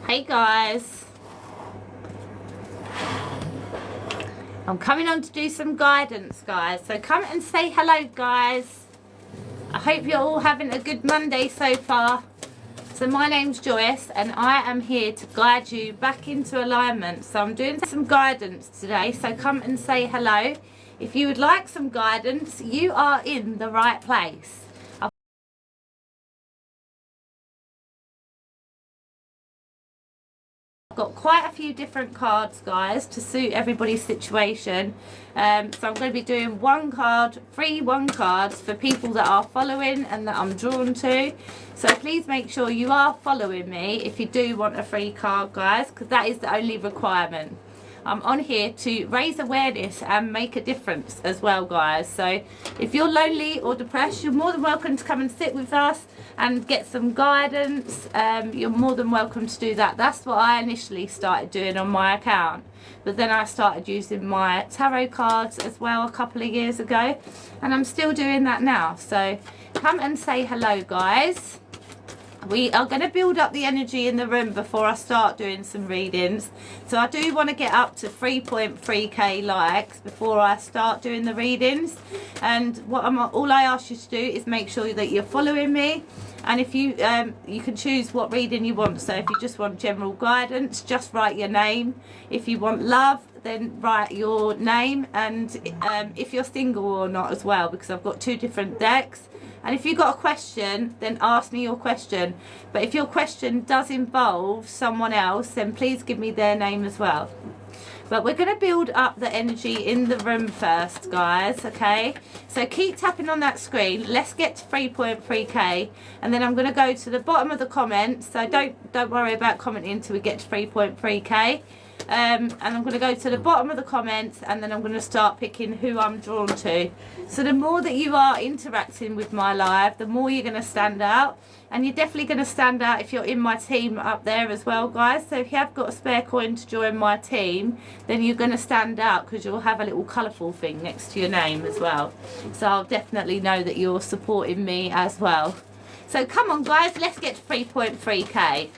Hey guys, I'm coming on to do some guidance, guys, so come and say hello, guys. I hope you're all having a good Monday so far. So my name's Joyce and I am here to guide you back into alignment. So I'm doing some guidance today, so come and say hello. If you would like some guidance, you are in the right place. Got quite a few different cards, guys, to suit everybody's situation. So I'm going to be doing free one cards for people that are following and that I'm drawn to. So please make sure you are following me if you do want a free card, guys, because that is the only requirement. I'm on here to raise awareness and make a difference as well, guys. So if you're lonely or depressed, you're more than welcome to come and sit with us and get some guidance. You're more than welcome to do that. That's what I initially started doing on my account, but then I started using my tarot cards as well a couple of years ago, and I'm still doing that now. So come and say hello, guys. We are going to build up the energy in the room before I start doing some readings. So I do want to get up to 3.3k likes before I start doing the readings. And all I ask you to do is make sure that you're following me. And if you can choose what reading you want. So if you just want general guidance, just write your name. If you want love, then write your name, and if you're single or not as well, because I've got two different decks. And if you've got a question, then ask me your question. But if your question does involve someone else, then please give me their name as well. But we're going to build up the energy in the room first, guys, okay? So keep tapping on that screen. Let's get to 3.3k, and then I'm going to go to the bottom of the comments. So don't worry about commenting until we get to 3.3k. And I'm going to go to the bottom of the comments, and then I'm going to start picking who I'm drawn to. So the more that you are interacting with my live, the more you're going to stand out. And you're definitely going to stand out if you're in my team up there as well, guys. So if you have got a spare coin to join my team, then you're going to stand out because you'll have a little colourful thing next to your name as well. So I'll definitely know that you're supporting me as well. So come on, guys, let's get to 3.3k.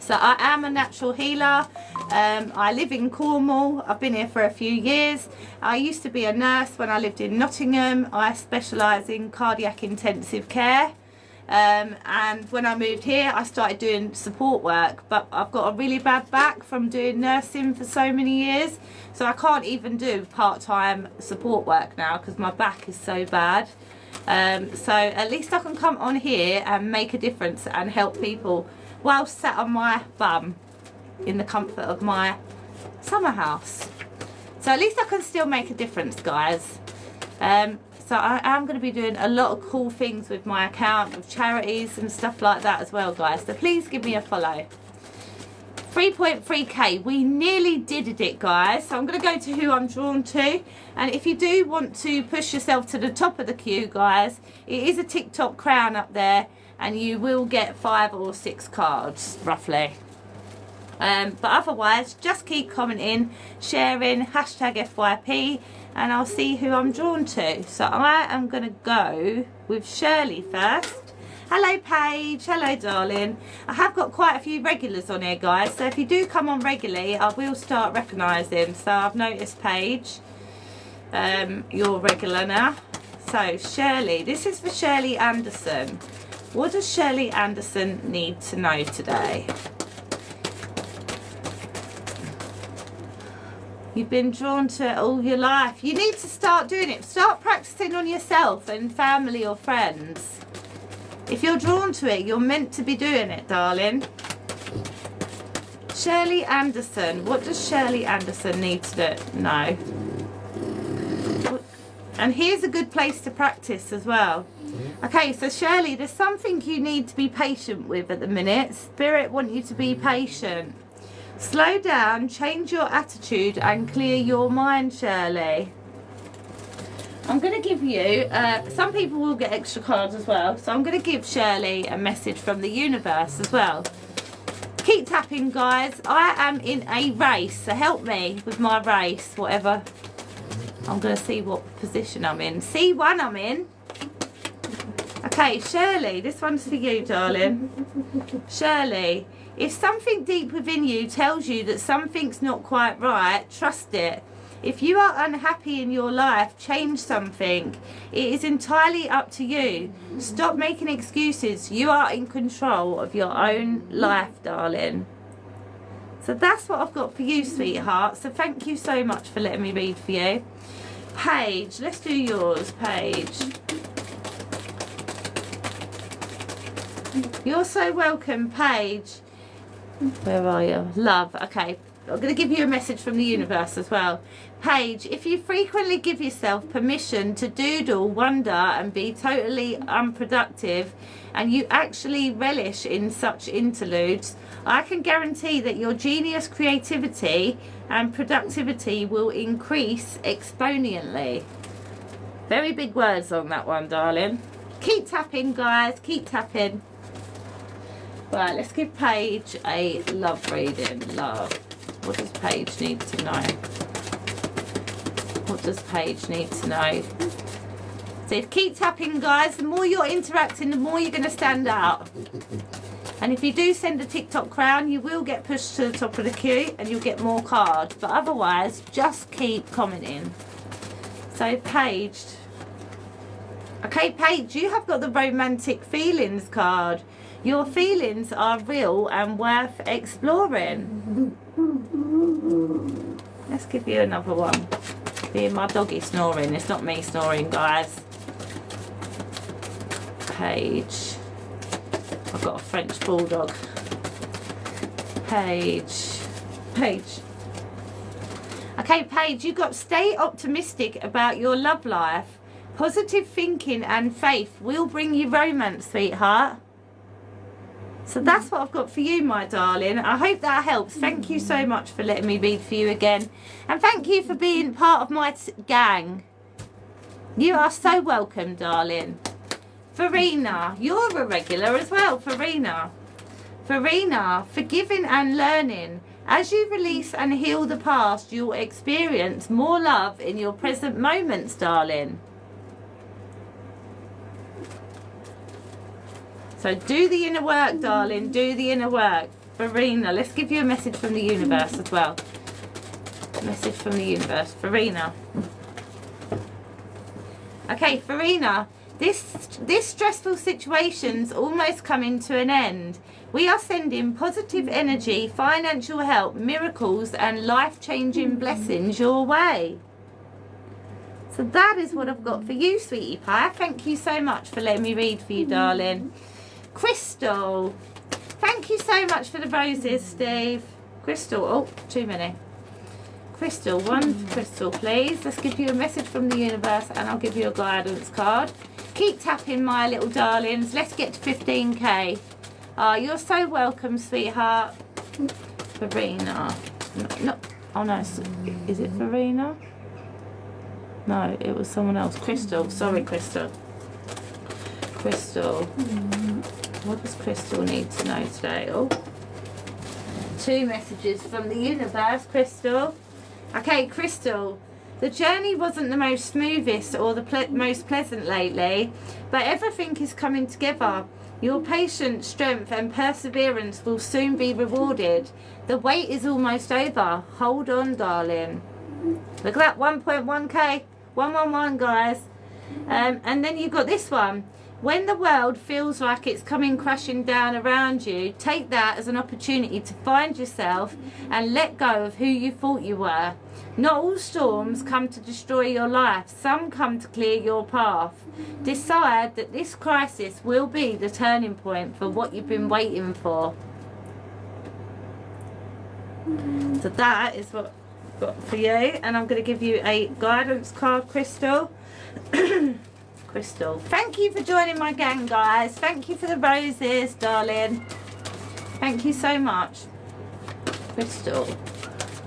So I am a natural healer. I live in Cornwall. I've been here for a few years. I used to be a nurse when I lived in Nottingham. I specialise in cardiac intensive care. And when I moved here, I started doing support work. But I've got a really bad back from doing nursing for so many years. So I can't even do part-time support work now because my back is so bad. So at least I can come on here and make a difference and help people while sat on my bum in the comfort of my summer house. So at least I can still make a difference, guys. So I am going to be doing a lot of cool things with my account, with charities and stuff like that as well, guys. So please give me a follow. 3.3k, we nearly did it, guys. So I'm going to go to who I'm drawn to. And if you do want to push yourself to the top of the queue, guys, it is a TikTok crown up there, and you will get 5 or 6 cards, roughly. But otherwise, just keep commenting, sharing, #FYP, and I'll see who I'm drawn to. So I am going to go with Shirley first. Hello, Paige. Hello, darling. I have got quite a few regulars on here, guys. So if you do come on regularly, I will start recognising. So I've noticed, Paige, you're regular now. So Shirley, this is for Shirley Anderson. What does Shirley Anderson need to know today? You've been drawn to it all your life. You need to start doing it. Start practicing on yourself and family or friends. If you're drawn to it, you're meant to be doing it, darling. Shirley Anderson. What does Shirley Anderson need to know? And here's a good place to practice as well. Okay, so Shirley, there's something you need to be patient with at the minute. Spirit want you to be patient. Slow down, change your attitude and clear your mind, Shirley. I'm going to give you, some people will get extra cards as well, so I'm going to give Shirley a message from the universe as well. Keep tapping, guys. I am in a race, so help me with my race, whatever. I'm going to see what position I'm in. C1 I'm in. Okay, Okay, Shirley, this one's for you, darling. Shirley, if something deep within you tells you that something's not quite right, trust it. If you are unhappy in your life, change something. It is entirely up to you. Stop making excuses. You are in control of your own life, darling. So that's what I've got for you, sweetheart. So thank you so much for letting me read for you. Paige, let's do yours, Paige. You're so welcome, Paige. Where are you? Love. Okay. I'm going to give you a message from the universe as well. Paige, if you frequently give yourself permission to doodle, wonder and be totally unproductive, and you actually relish in such interludes, I can guarantee that your genius, creativity and productivity will increase exponentially. Very big words on that one, darling. Keep tapping, guys. Keep tapping. Right, let's give Paige a love reading. Love. What does Paige need to know? What does Paige need to know? So keep tapping, guys. The more you're interacting, the more you're going to stand out. And if you do send a TikTok crown, you will get pushed to the top of the queue and you'll get more cards. But otherwise, just keep commenting. So Paige. Okay, Paige, you have got the romantic feelings card. Your feelings are real and worth exploring. Let's give you another one. Being my doggy snoring. It's not me snoring, guys. Paige. I've got a French bulldog. Paige. Paige. Okay, Paige, you've got stay optimistic about your love life. Positive thinking and faith will bring you romance, sweetheart. So that's what I've got for you, my darling. I hope that helps. Thank you so much for letting me read for you again. And thank you for being part of my gang. You are so welcome, darling. Farina, you're a regular as well, Farina. Farina, forgiving and learning. As you release and heal the past, you'll experience more love in your present moments, darling. So do the inner work, darling. Do the inner work. Farina, let's give you a message from the universe as well. Message from the universe. Farina. Okay, Farina. This stressful situation's almost coming to an end. We are sending positive energy, financial help, miracles and life-changing blessings your way. So that is what I've got for you, sweetie pie. Thank you so much for letting me read for you, darling. Crystal, thank you so much for the roses, Steve. Crystal, oh, too many. Crystal, one crystal, please. Let's give you a message from the universe and I'll give you a guidance card. Keep tapping, my little darlings. Let's get to 15k. Oh, you're so welcome, sweetheart. Farina. No, oh no, is it Farina? No, it was someone else. Crystal, sorry, Crystal. Crystal. What does Crystal need to know today? Oh, 2 messages from the universe, Crystal. Okay, Crystal. The journey wasn't the most smoothest or the most pleasant lately, but everything is coming together. Your patience, strength and perseverance will soon be rewarded. The wait is almost over. Hold on, darling. Look at that, 1.1k. 111, guys. And then you've got this one. When the world feels like it's coming crashing down around you, take that as an opportunity to find yourself and let go of who you thought you were. Not all storms come to destroy your life. Some come to clear your path. Decide that this crisis will be the turning point for what you've been waiting for. So that is what I've got for you. And I'm going to give you a guidance card, Crystal. Crystal, thank you for joining my gang, guys. Thank you for the roses, darling. Thank you so much. Crystal,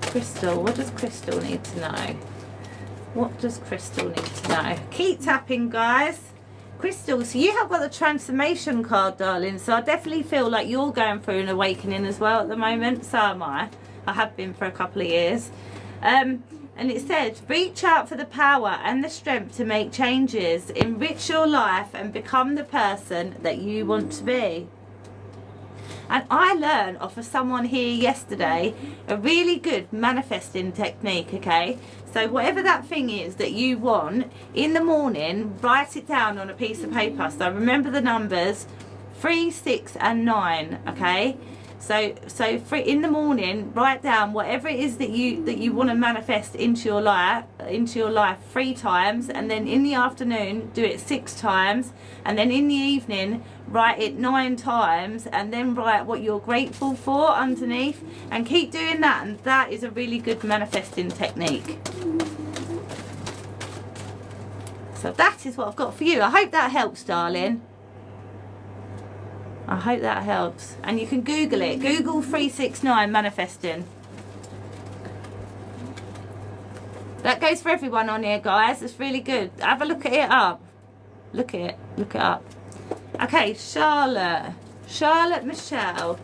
Crystal, what does Crystal need to know? What does Crystal need to know? Keep tapping, guys. Crystal, so you have got the transformation card, darling. So I definitely feel like you're going through an awakening as well at the moment. So am I. I have been for a couple of years. And it said, reach out for the power and the strength to make changes, enrich your life and become the person that you want to be. And I learned off of someone here yesterday a really good manifesting technique, okay? So whatever that thing is that you want, in the morning, write it down on a piece of paper. So remember the numbers 3, 6 and 9, okay? So in the morning, write down whatever it is that you want to manifest into your life 3 times, and then in the afternoon do it 6 times, and then in the evening write it 9 times, and then write what you're grateful for underneath, and keep doing that, and that is a really good manifesting technique. So that is what I've got for you. I hope that helps, darling. I hope that helps. And you can Google it. Google 369 manifesting. That goes for everyone on here, guys. It's really good. Have a look at it up. Look at it. Look it up. Okay, Charlotte. Charlotte Michelle.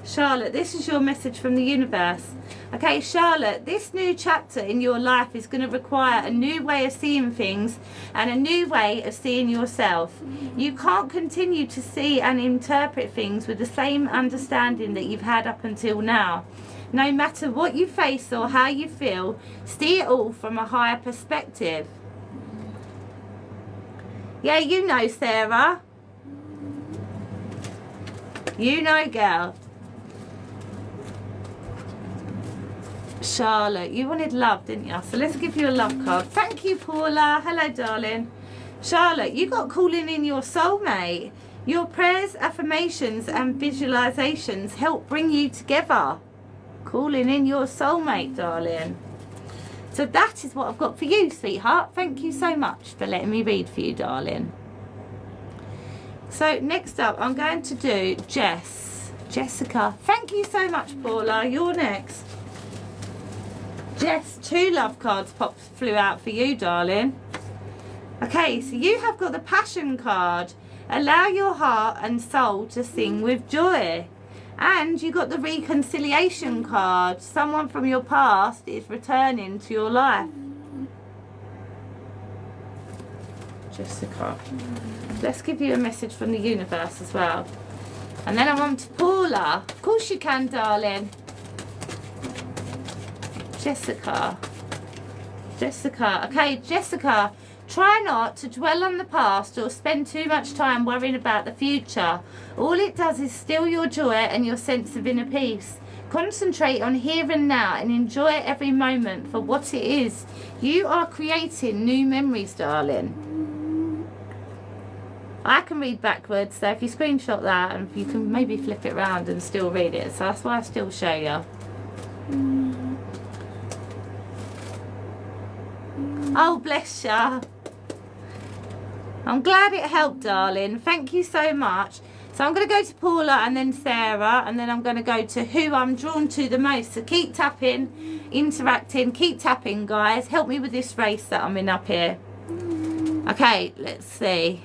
Charlotte, this is your message from the universe. Okay, Charlotte, this new chapter in your life is going to require a new way of seeing things and a new way of seeing yourself. You can't continue to see and interpret things with the same understanding that you've had up until now. No matter what you face or how you feel, see it all from a higher perspective. Yeah, you know, Sarah. You know, girl. Charlotte, you wanted love, didn't you? So let's give you a love card. Thank you, Paula. Hello, darling. Charlotte, you got calling in your soulmate. Your prayers, affirmations and visualizations help bring you together. Calling in your soulmate, darling. So that is what I've got for you, sweetheart. Thank you so much for letting me read for you, darling. So next up, I'm going to do Jessica. Thank you so much, Paula. You're next. Jess, 2 love cards flew out for you, darling. Okay, so you have got the Passion card. Allow your heart and soul to sing with joy. And you got the Reconciliation card. Someone from your past is returning to your life. Jessica. Let's give you a message from the universe as well. And then I'm on to Paula. Of course you can, darling. Jessica. Okay, Jessica, try not to dwell on the past or spend too much time worrying about the future. All it does is steal your joy and your sense of inner peace. Concentrate on here and now and enjoy every moment for what it is. You are creating new memories, darling. I can read backwards, so if you screenshot that, and you can maybe flip it around and still read it. So that's why I still show you. Oh, bless you. I'm glad it helped, darling. Thank you so much. So I'm going to go to Paula and then Sarah, and then I'm going to go to who I'm drawn to the most. So keep tapping, interacting, keep tapping, guys. Help me with this race that I'm in up here. Okay, let's see.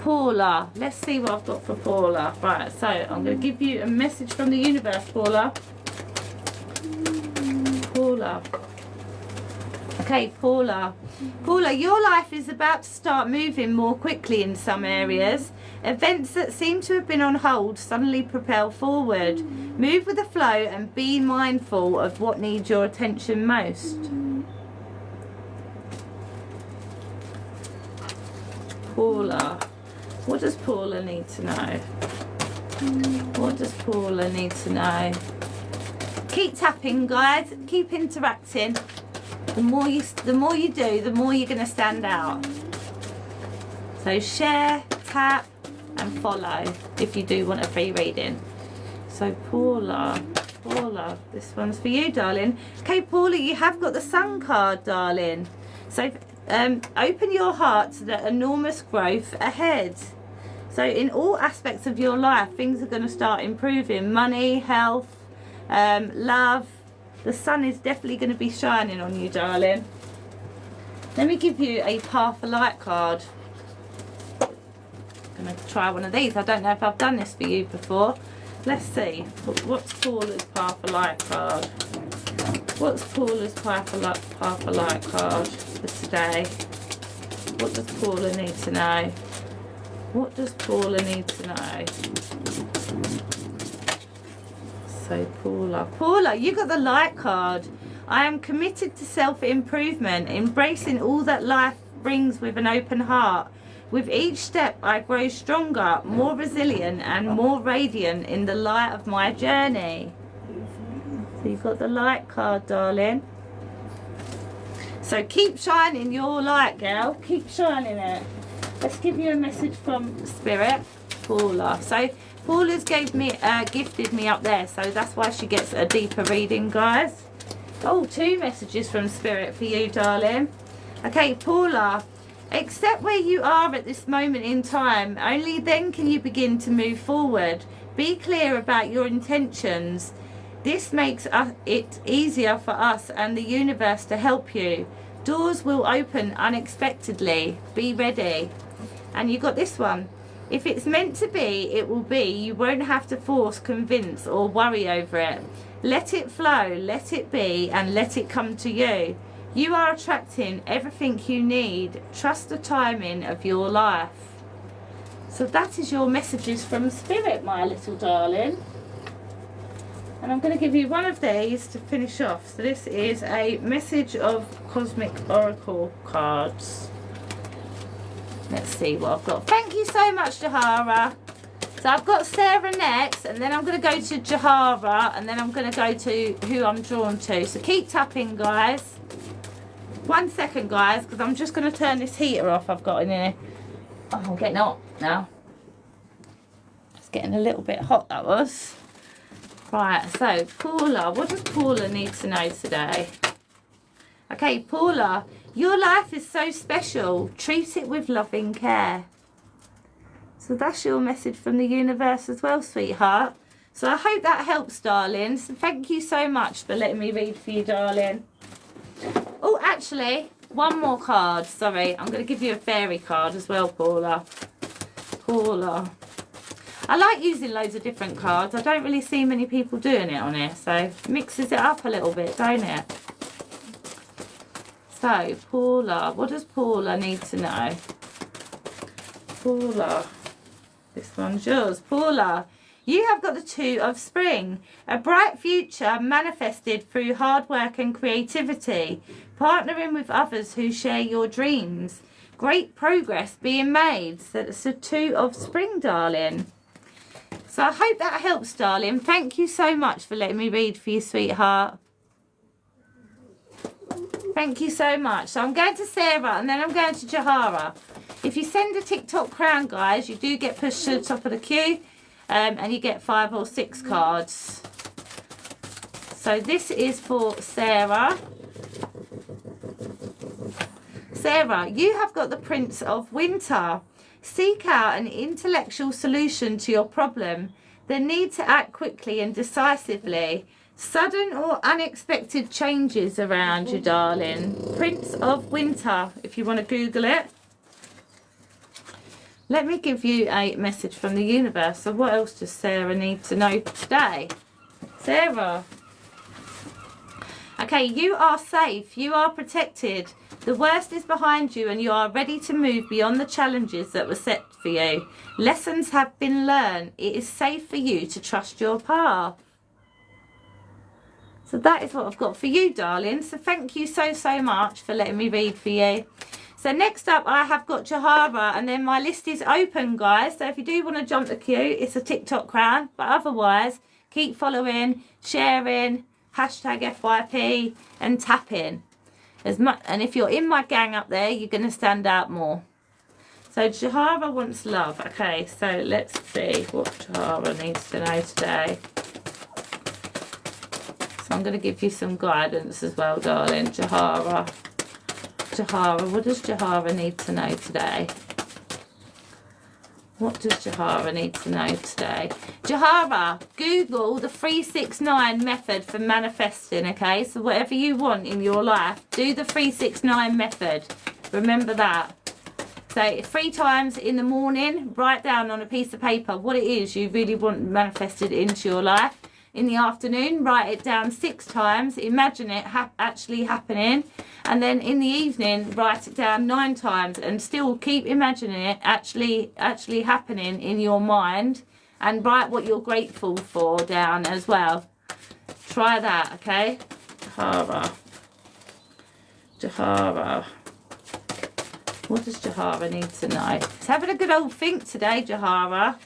Paula. Let's see what I've got for Paula. Right, so I'm going to give you a message from the universe, Paula. Paula. Okay, Paula. Paula, your life is about to start moving more quickly in some areas. Events that seem to have been on hold suddenly propel forward. Move with the flow and be mindful of what needs your attention most. Paula. What does Paula need to know? What does Paula need to know? Keep tapping, guys. Keep interacting. The more you do, the more you're going to stand out. So share, tap, and follow if you do want a free reading. So Paula, this one's for you, darling. Okay, Paula, you have got the Sun card, darling. So open your heart to the enormous growth ahead. So in all aspects of your life, things are going to start improving. Money, health, love. The sun is definitely going to be shining on you, darling. Let me give you a Path of Light card. I'm going to try one of these. I don't know if I've done this for you before. Let's see. What's Paula's Path of Light card? What's Paula's Piper Light card for today? What does Paula need to know? What does Paula need to know? So Paula, you got the light card. I am committed to self-improvement, embracing all that life brings with an open heart. With each step, I grow stronger, more resilient, and more radiant in the light of my journey. So you've got the light card, darling. So keep shining your light, girl. Keep shining it. Let's give you a message from Spirit, Paula. So Paula's gifted me up there, so that's why she gets a deeper reading, guys. Oh, 2 messages from Spirit for you, darling. Okay, Paula. Accept where you are at this moment in time. Only then can you begin to move forward. Be clear about your intentions. This makes it easier for us and the universe to help you. Doors will open unexpectedly. Be ready. And you got this one. If it's meant to be, it will be. You won't have to force, convince, or worry over it. Let it flow, let it be, and let it come to you. You are attracting everything you need. Trust the timing of your life. So that is your messages from Spirit, my little darling. And I'm going to give you one of these to finish off. So this is a message of Cosmic Oracle cards. Let's see what I've got. Thank you so much, Jahara. So I've got Sarah next, and then I'm going to go to Jahara, and then I'm going to go to who I'm drawn to. So keep tapping, guys. 1 second, guys, because I'm just going to turn this heater off I've got in here. Oh, I'm getting hot now. It's getting a little bit hot, that was. Right, so Paula, what does Paula need to know today? Okay, Paula, your life is so special. Treat it with loving care. So that's your message from the universe as well, sweetheart. So I hope that helps, darling. So thank you so much for letting me read for you, darling. Oh, actually, one more card. Sorry, I'm going to give you a fairy card as well, Paula. Paula. I like using loads of different cards. I don't really see many people doing it on here, so it mixes it up a little bit, don't it? So, Paula, what does Paula need to know? Paula, this one's yours. Paula, you have got the 2 of Spring, a bright future manifested through hard work and creativity, partnering with others who share your dreams. Great progress being made. So it's the 2 of Spring, darling. So I hope that helps, darling. Thank you so much for letting me read for you, sweetheart. Thank you so much. So I'm going to Sarah, and then I'm going to Jahara. If you send a TikTok crown, guys, you do get pushed to the top of the queue, and you get 5 or 6 cards. So this is for Sarah. Sarah, you have got the Prince of Winter. Seek out an intellectual solution to your problem. The need to act quickly and decisively. Sudden or unexpected changes around you, darling. Prince of Winter, if you want to Google it. Let me give you a message from the universe. So what else does Sarah need to know today? Sarah. Okay, you are safe. You are protected. The worst is behind you, and you are ready to move beyond the challenges that were set for you. Lessons have been learned. It is safe for you to trust your path. So that is what I've got for you, darling. So thank you so much for letting me read for you. So next up, I have got Jahara, and then my list is open, guys. So if you do want to jump the queue, it's a TikTok crown. But otherwise, keep following, sharing, hashtag FYP, and tapping. And if you're in my gang up there, you're going to stand out more. So Jahara wants love. Okay, so let's see what Jahara needs to know today. So I'm going to give you some guidance as well, darling. Jahara, what does Jahara need to know today? What does Jahara need to know today? Jahara, Google the 369 method for manifesting, okay? So whatever you want in your life, do the 369 method. Remember that. So 3 times in the morning, write down on a piece of paper what it is you really want manifested into your life. in the afternoon, write it down 6 times, imagine it actually happening, and then in the evening write it down 9 times, and still keep imagining it actually happening in your mind, and write what you're grateful for down as well. Try that, okay? Jahara. What does Jahara need to know? It's having a good old think today, Jahara.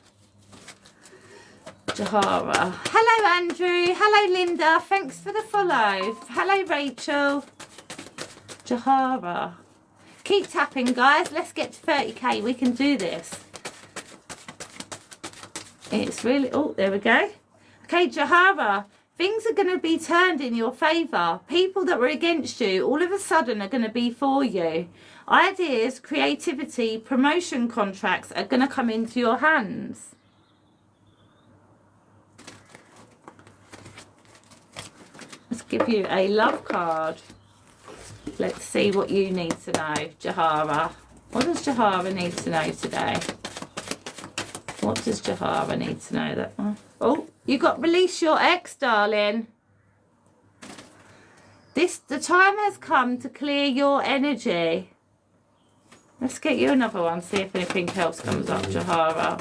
Hello, Andrew. Hello, Linda. Thanks for the follow. Hello, Rachel. Jahara. Keep tapping, guys. Let's get to 30k. We can do this. It's really... Oh, there we go. Okay, Jahara. Things are going to be turned in your favour. People that were against you all of a sudden are going to be for you. Ideas, creativity, promotion contracts are going to come into your hands. Let's give you a love card. Let's see what you need to know, Jahara. What does Jahara need to know today? What does Jahara need to know? That one. Oh, you got release your ex, darling. The time has come to clear your energy. Let's get you another one, see if anything else comes up, Jahara.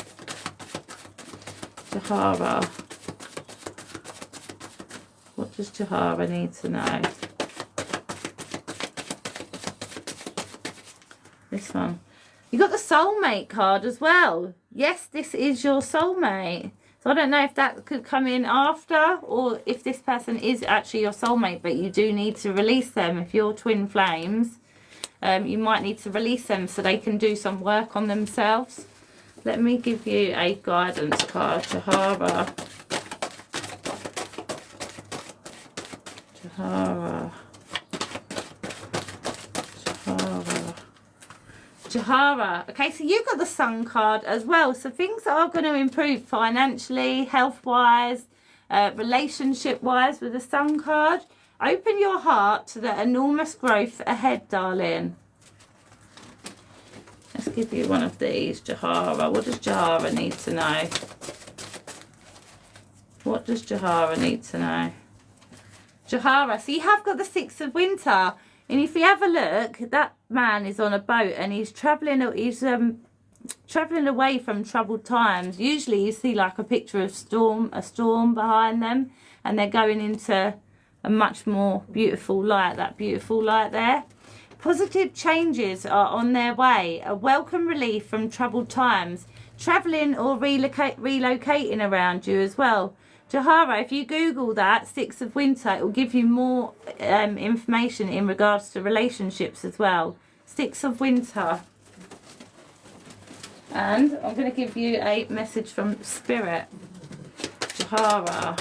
What does Jahara need to know? This one. You got the soulmate card as well. Yes, this is your soulmate. So I don't know if that could come in after, or if this person is actually your soulmate, but you do need to release them. If you're twin flames, you might need to release them so they can do some work on themselves. Let me give you a guidance card, Jahara. Jahara. Okay, so you got the Sun card as well. So things are going to improve financially, health-wise, relationship-wise with the Sun card. Open your heart to the enormous growth ahead, darling. Let's give you one of these, Jahara. What does Jahara need to know? What does Jahara need to know? Jahara, so you have got the 6 of Winter. And if you have a look, that man is on a boat and he's travelling away from troubled times. Usually you see like a picture of a storm behind them, and they're going into a much more beautiful light, that beautiful light there. Positive changes are on their way, a welcome relief from troubled times, travelling or relocating around you as well. Jahara, if you Google that, 6 of Winter, it will give you more information in regards to relationships as well. 6 of Winter. And I'm going to give you a message from Spirit. Jahara.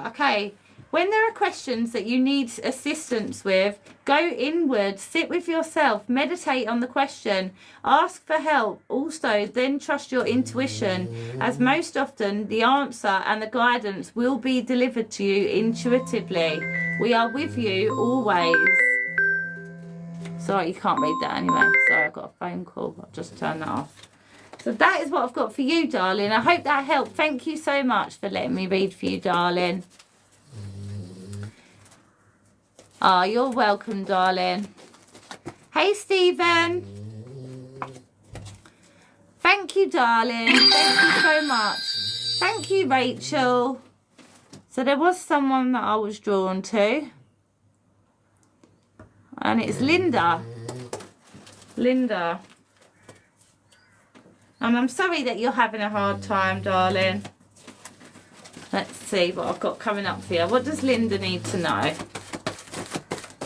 Okay. When there are questions that you need assistance with, go inward, sit with yourself, meditate on the question, ask for help. Also, then trust your intuition, as most often the answer and the guidance will be delivered to you intuitively. We are with you always. Sorry, you can't read that anyway. Sorry, I've got a phone call. I'll just turn that off. So that is what I've got for you, darling. I hope that helped. Thank you so much for letting me read for you, darling. Oh, you're welcome, darling. Hey, Stephen. Thank you, darling. Thank you so much. Thank you, Rachel. So there was someone that I was drawn to. And it's Linda. Linda. And I'm sorry that you're having a hard time, darling. Let's see what I've got coming up for you. What does Linda need to know?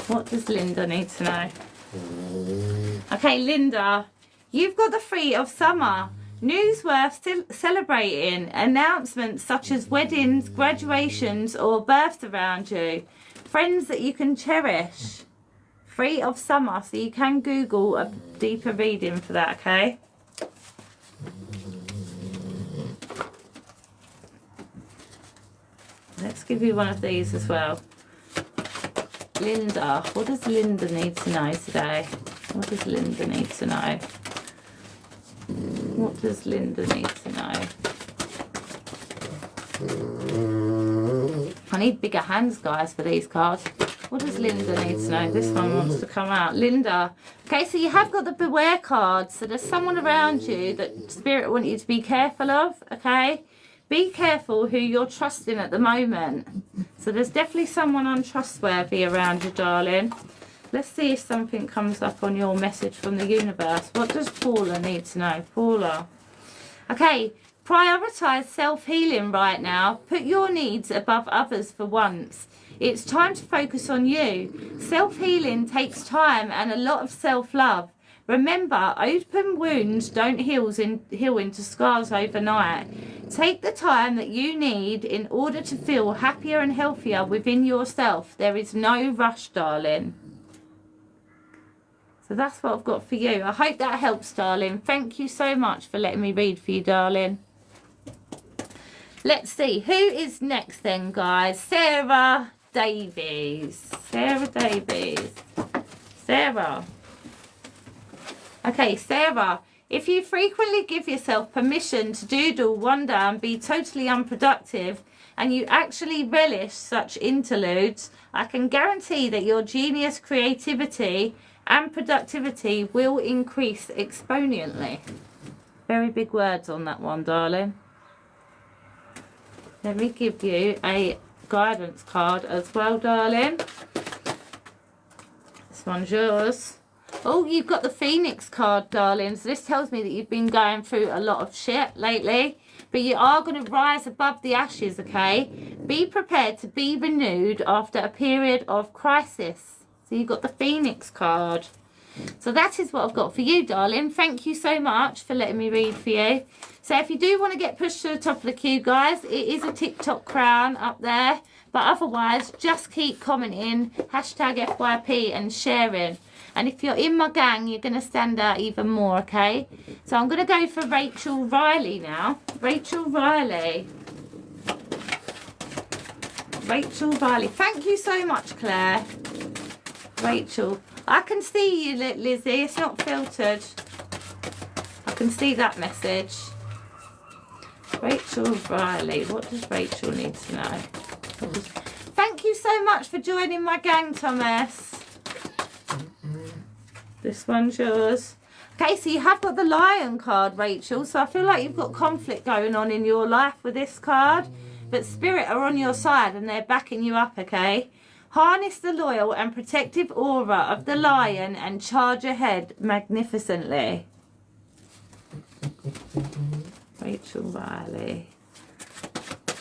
What does Linda need to know? Okay, Linda, you've got the 3 of Summer. News worth celebrating. Announcements such as weddings, graduations, or births around you. Friends that you can cherish. 3 of Summer. So you can Google a deeper reading for that, okay? Let's give you one of these as well. Linda, what does Linda need to know today? What does Linda need to know? What does Linda need to know? I need bigger hands, guys, for these cards. What does Linda need to know? This one wants to come out. Linda. Okay, so you have got the beware card. So there's someone around you that Spirit want you to be careful of, okay? Be careful who you're trusting at the moment. So there's definitely someone untrustworthy around you, darling. Let's see if something comes up on your message from the universe. What does Paula need to know? Paula. Okay, prioritise self-healing right now. Put your needs above others for once. It's time to focus on you. Self-healing takes time and a lot of self-love. Remember, open wounds don't heal into scars overnight. Take the time that you need in order to feel happier and healthier within yourself. There is no rush, darling. So that's what I've got for you. I hope that helps, darling. Thank you so much for letting me read for you, darling. Let's see. Who is next then, guys? Sarah Davies. Sarah Davies. Sarah. Okay, Sarah. If you frequently give yourself permission to doodle, wonder and be totally unproductive, and you actually relish such interludes, I can guarantee that your genius, creativity and productivity will increase exponentially. Very big words on that one, darling. Let me give you a guidance card as well, darling. This one's yours. Oh, you've got the Phoenix card, darling. So this tells me that you've been going through a lot of shit lately. But you are going to rise above the ashes, okay? Be prepared to be renewed after a period of crisis. So you've got the Phoenix card. So that is what I've got for you, darling. Thank you so much for letting me read for you. So if you do want to get pushed to the top of the queue, guys, it is a TikTok crown up there. But otherwise, just keep commenting, #FYP and sharing. And if you're in my gang, you're going to stand out even more, okay? So I'm going to go for Rachel Riley now. Rachel Riley. Rachel Riley. Thank you so much, Claire. Rachel. I can see you, Lizzie. It's not filtered. I can see that message. Rachel Riley. What does Rachel need to know? Thank you so much for joining my gang, Thomas. This one's yours. Okay, so you have got the Lion card, Rachel. So I feel like you've got conflict going on in your life with this card. But Spirit are on your side and they're backing you up, okay? Harness the loyal and protective aura of the lion and charge ahead magnificently. Rachel Riley.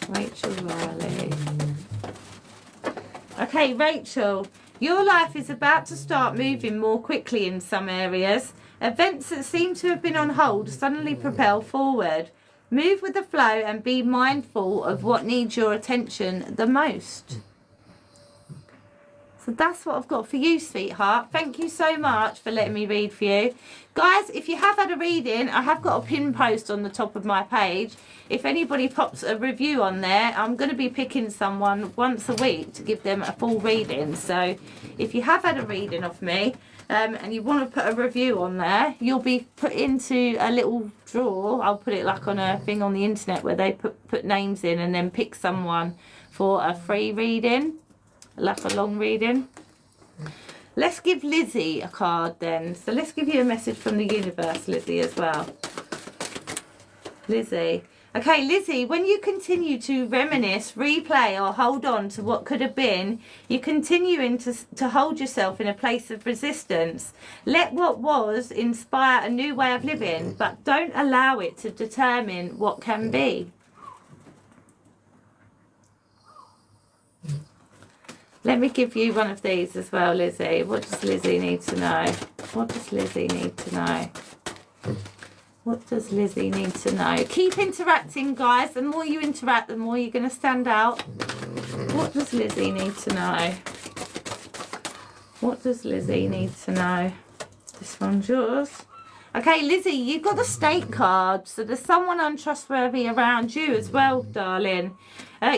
Rachel Riley. Okay, Rachel, your life is about to start moving more quickly in some areas. Events that seem to have been on hold suddenly propel forward. Move with the flow and be mindful of what needs your attention the most. So that's what I've got for you, sweetheart. Thank you so much for letting me read for you. Guys, if you have had a reading, I have got a pin post on the top of my page. If anybody pops a review on there, I'm going to be picking someone once a week to give them a full reading. So if you have had a reading of me and you want to put a review on there, you'll be put into a little drawer. I'll put it like on a thing on the internet where they put names in and then pick someone for a free reading. Like a long reading. Let's give Lizzie a card then. So let's give you a message from the universe, Lizzie, as well. Lizzie. Okay, Lizzie, when you continue to reminisce, replay or hold on to what could have been, you're continuing to hold yourself in a place of resistance. Let what was inspire a new way of living, but don't allow it to determine what can be. Let me give you one of these as well, Lizzie. What does Lizzie need to know? What does Lizzie need to know? What does Lizzie need to know? Keep interacting, guys. The more you interact, the more you're going to stand out. What does Lizzie need to know? What does Lizzie need to know? This one's yours. Okay, Lizzie, you've got the State card. So there's someone untrustworthy around you as well, darling.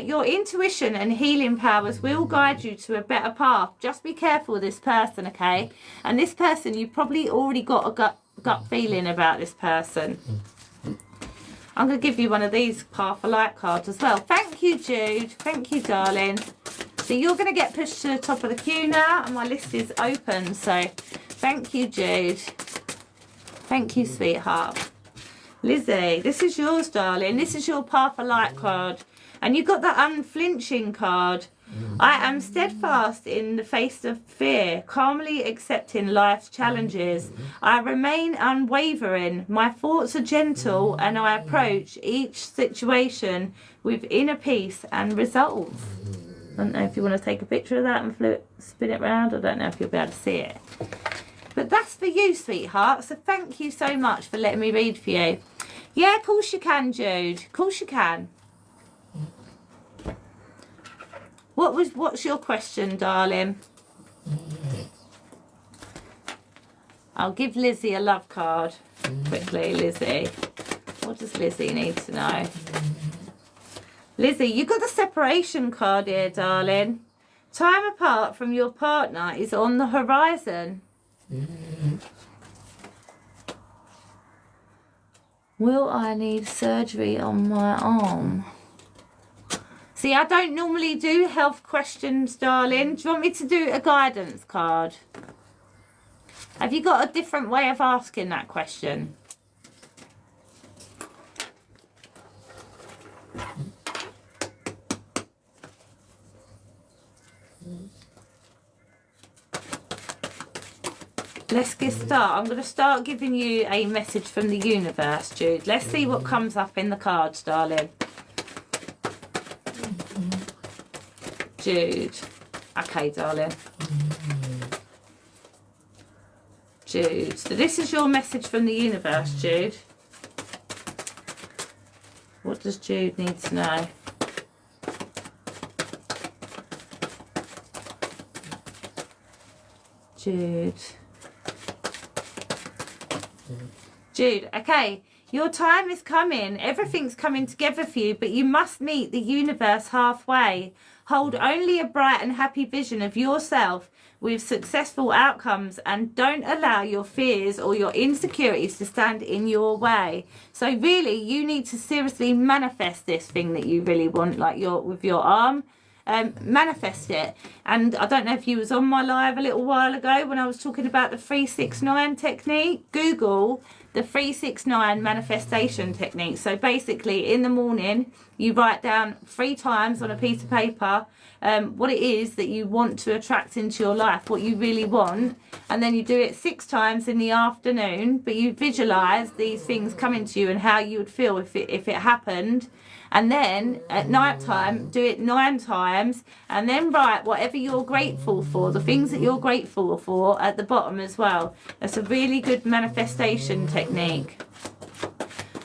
Your intuition and healing powers will guide you to a better path. Just be careful with this person, okay? And this person, you've probably already got a gut feeling about this person. I'm going to give you one of these Path of Light cards as well. Thank Thank you, Jude. Thank you, darling. So you're going to get pushed to the top of the queue now, and my list is open. So thank you, Jude. Thank you, sweetheart. Lizzie, this is yours, darling. This is your Path of Light card. And you've got the unflinching card. I am steadfast in the face of fear, calmly accepting life's challenges. I remain unwavering. My thoughts are gentle, and I approach each situation with inner peace and resolve. I don't know if you want to take a picture of that and spin it round. I don't know if you'll be able to see it. But that's for you, sweetheart. So thank you so much for letting me read for you. Yeah, of course you can, Jude. Of course you can. What's your question, darling? I'll give Lizzie a love card quickly, Lizzie. What does Lizzie need to know? Lizzie, you got the separation card here, darling. Time apart from your partner is on the horizon. Will I need surgery on my arm? See, I don't normally do health questions, darling. Do you want me to do a guidance card? Have you got a different way of asking that question? Let's get started. I'm going to start giving you a message from the universe, Jude. Let's see what comes up in the cards, darling. Jude. Okay, darling. Jude. So this is your message from the universe, Jude. What does Jude need to know? Jude. Jude, okay. Your time is coming. Everything's coming together for you, but you must meet the universe halfway. Hold only a bright and happy vision of yourself with successful outcomes, and don't allow your fears or your insecurities to stand in your way. So really, you need to seriously manifest this thing that you really want, like with your arm. Manifest it. And I don't know if you was on my live a little while ago when I was talking about the 369 technique. Google the 369 manifestation technique. So basically in the morning you write down 3 times on a piece of paper what it is that you want to attract into your life, what you really want, and then you do it 6 times in the afternoon, but you visualize these things coming to you and how you would feel if it happened. And then at night time, do it 9 times, and then write whatever you're grateful for, the things that you're grateful for at the bottom as well. That's a really good manifestation technique.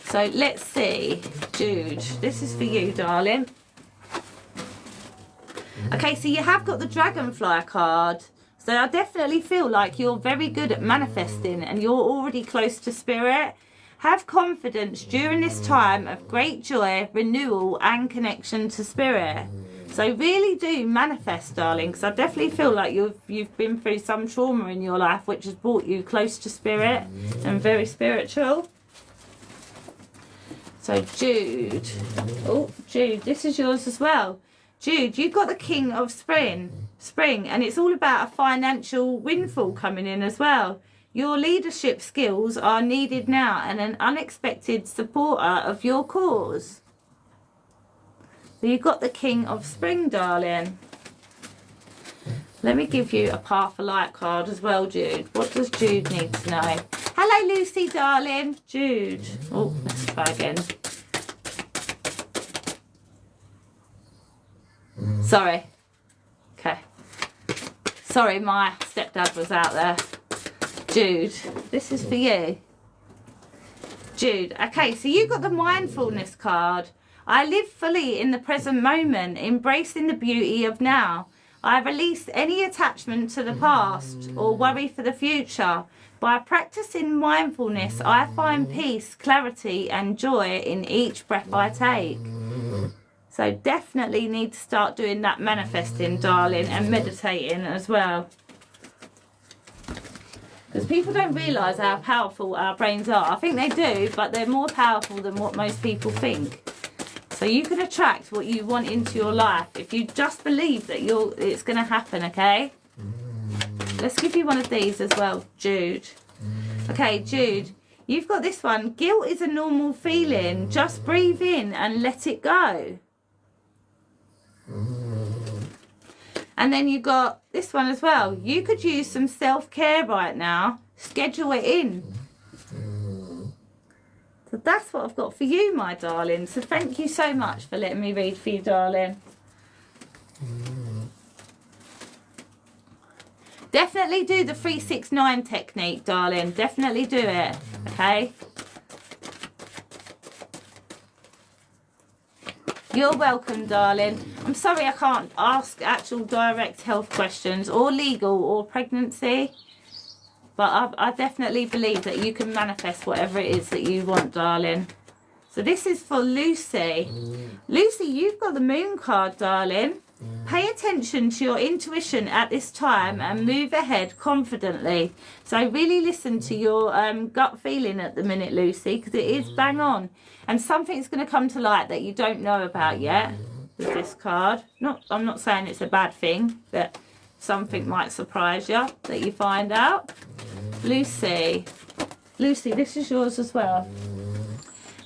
So let's see, Jude, this is for you, darling. Okay, so you have got the dragonfly card. So I definitely feel like you're very good at manifesting and you're already close to spirit. Have confidence during this time of great joy, renewal and connection to spirit. So really do manifest, darling, because I definitely feel like you've been through some trauma in your life which has brought you close to spirit and very spiritual. So Jude, oh Jude, this is yours as well. Jude, you've got the King of Spring, and it's all about a financial windfall coming in as well. Your leadership skills are needed now and an unexpected supporter of your cause. So you've got the King of Spring, darling. Let me give you a Path of Light card as well, Jude. What does Jude need to know? Hello, Lucy, darling. Jude. Oh, let's try again. Sorry. Okay. Sorry, my stepdad was out there. Jude, this is for you. Jude, okay, so you got the mindfulness card. I live fully in the present moment, embracing the beauty of now. I release any attachment to the past or worry for the future. By practicing mindfulness, I find peace, clarity and joy in each breath I take. So definitely need to start doing that manifesting, darling, and meditating as well. Because people don't realise how powerful our brains are. I think they do, but they're more powerful than what most people think. So you can attract what you want into your life if you just believe that it's going to happen, okay? Let's give you one of these as well, Jude. Okay, Jude, you've got this one. Guilt is a normal feeling. Just breathe in and let it go. And then you got this one as well. You could use some self-care right now. Schedule it in. So that's what I've got for you, my darling. So thank you so much for letting me read for you, darling. Definitely do the 369 technique, darling. Definitely do it, okay? You're welcome, darling. I'm sorry I can't ask actual direct health questions or legal or pregnancy. But I definitely believe that you can manifest whatever it is that you want, darling. So this is for Lucy. Lucy, you've got the moon card, darling. Pay attention to your intuition at this time and move ahead confidently. So really listen to your gut feeling at the minute, Lucy, because it is bang on. And something's going to come to light that you don't know about yet with this card. I'm not saying it's a bad thing, but something might surprise you that you find out. Lucy, this is yours as well.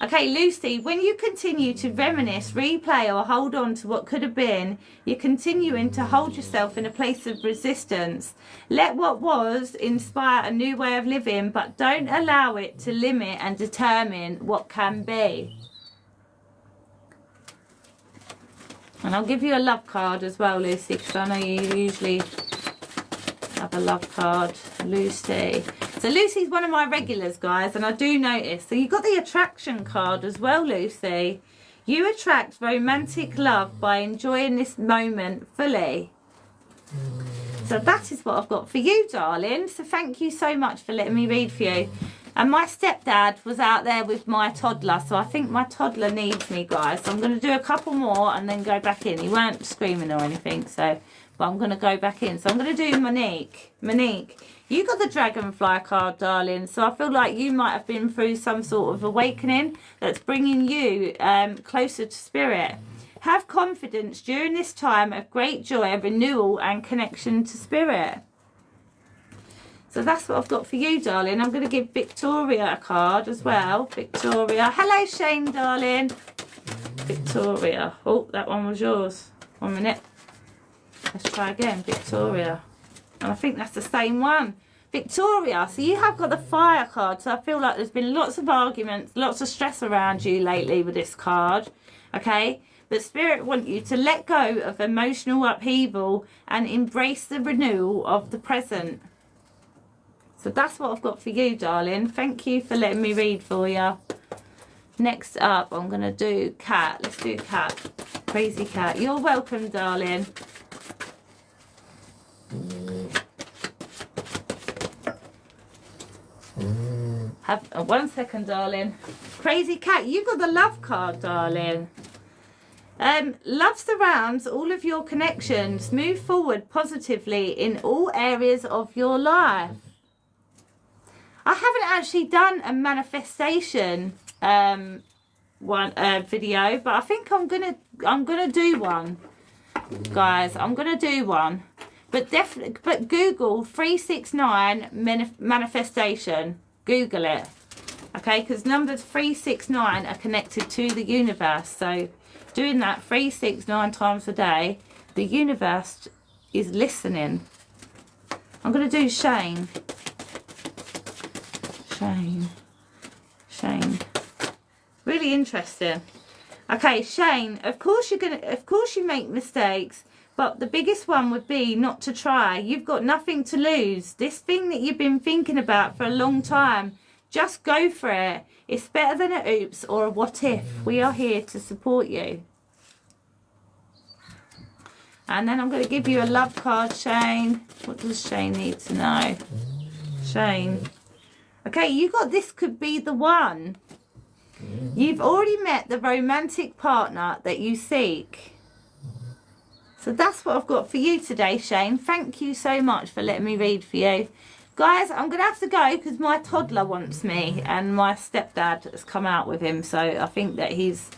Okay, Lucy, when you continue to reminisce, replay or hold on to what could have been, you're continuing to hold yourself in a place of resistance. Let what was inspire a new way of living, but don't allow it to limit and determine what can be. And I'll give you a love card as well, Lucy, because I know you usually have a love card. Lucy. So Lucy's one of my regulars, guys, and I do notice. So you've got the attraction card as well, Lucy. You attract romantic love by enjoying this moment fully. So that is what I've got for you, darling. So thank you so much for letting me read for you. And my stepdad was out there with my toddler, so I think my toddler needs me, guys. So I'm going to do a couple more and then go back in. He weren't screaming or anything, so... But I'm going to go back in. So I'm going to do Monique. Monique, you got the dragonfly card, darling. So I feel like you might have been through some sort of awakening that's bringing you closer to spirit. Have confidence during this time of great joy, renewal and connection to spirit. So that's what I've got for you, darling. I'm going to give Victoria a card as well. Victoria. Hello, Shane, darling. Victoria. Oh, that one was yours. 1 minute. Let's try again, Victoria. And I think that's the same one. Victoria, so you have got the fire card. So I feel like there's been lots of arguments, lots of stress around you lately with this card. Okay? But Spirit want you to let go of emotional upheaval and embrace the renewal of the present. So that's what I've got for you, darling. Thank you for letting me read for you. Next up, I'm going to do Cat. Let's do Cat. Crazy Cat. You're welcome, darling. Have 1 second, darling. Crazy Cat, you got the love card, darling. Love surrounds all of your connections. Move forward positively in all areas of your life. I haven't actually done a manifestation video, but I think I'm gonna do one, guys. I'm gonna do one. But Google 369 manifestation. Google it, okay? Because numbers 369 are connected to the universe. So doing that 369 times a day, the universe is listening. I'm going to do Shane. Shane. Really interesting. Okay, Shane. Of course you make mistakes. But the biggest one would be not to try. You've got nothing to lose. This thing that you've been thinking about for a long time, just go for it. It's better than a oops or a what if. We are here to support you. And then I'm going to give you a love card, Shane. What does Shane need to know? Shane. Okay, you got this could be the one. You've already met the romantic partner that you seek. So that's what I've got for you today, Shane. Thank you so much for letting me read for you. Guys, I'm going to have to go because my toddler wants me and my stepdad has come out with him. So I think that he's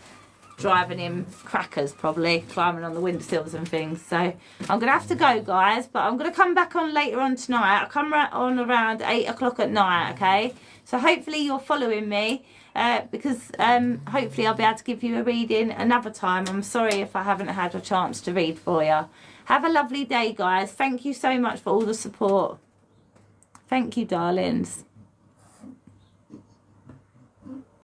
driving him crackers, probably climbing on the windowsills and things. So I'm gonna have to go, guys, but I'm gonna come back on later on tonight. I'll come on around 8 o'clock at night, okay? So hopefully you're following me, because hopefully I'll be able to give you a reading another time. I'm sorry if I haven't had a chance to read for you. Have a lovely day, guys. Thank you so much for all the support. Thank you, darlings.